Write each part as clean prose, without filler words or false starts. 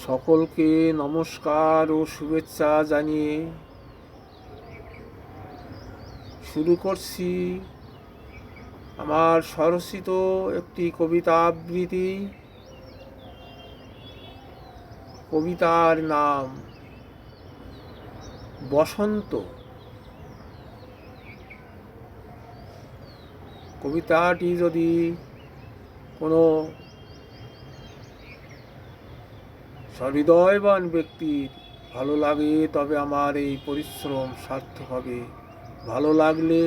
সকলকে নমস্কার ও শুভেচ্ছা জানিয়ে শুরু করছি আমার স্বরচিত একটি কবিতা আবৃত্তি। কবিতার নাম বসন্ত। কবিতাটি যদি কোনো সহৃদয়বান ব্যক্তির ভালো লাগে তবে আমার এই পরিশ্রম সার্থক হবে। ভালো লাগলে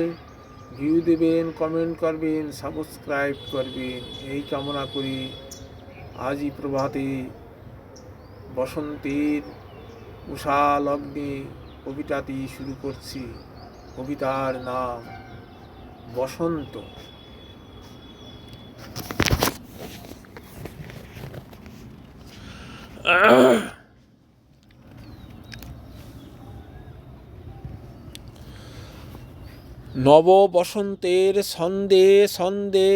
ভিউ দেবেন, কমেন্ট করবেন, সাবস্ক্রাইব করবেন, এই কামনা করি আজই প্রভাতে বসন্তের উষা লগ্নে কবিতাটি শুরু করছি। কবিতার নাম বসন্ত। নব বসন্তের ছন্দে ছন্দে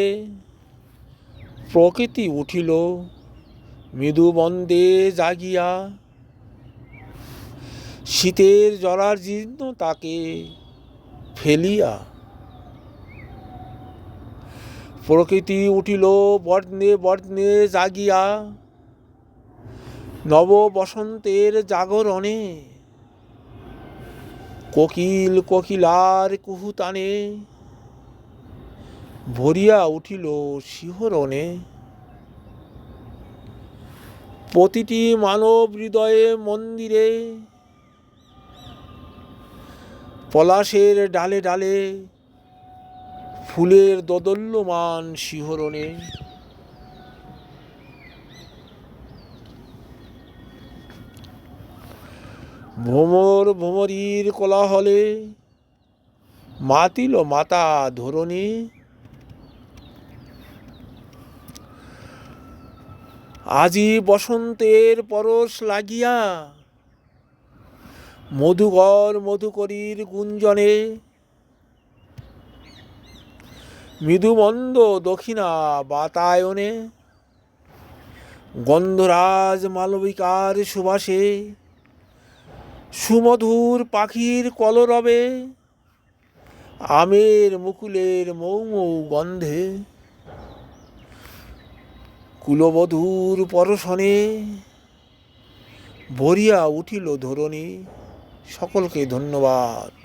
প্রকৃতি উঠিল মৃদু বন্দে জাগিয়া। শীতের জরাজীর্ণ তাকে ফেলিয়া প্রকৃতি উঠিল বর্ণে বর্ণে জাগিয়া। নব বসন্তের জাগরণে কোকিল কোকিলার কুহুতানে ভরিয়া উঠিল শিহরণে। প্রতিটি মানব হৃদয়ে মন্দিরে পলাশের ডালে ডালে ফুলের দোদল্যমান শিহরণে। ভ্রমর ভ্রমরীর কোলাহলে মাতিল মাতা ধরণী। আজি বসন্তের পরশ লাগিয়া মধুকর মধুকরীর গুঞ্জনে মৃদুমন্দ দক্ষিণা বাতায়নে গন্ধরাজ মালবিকার সুবাসে সুমধুর পাখির কলরবে আমের মুকুলের মৌ মৌ গন্ধে কুলবধূর পরশনে ভরিয়া উঠিল ধরণী। সকলকে ধন্যবাদ।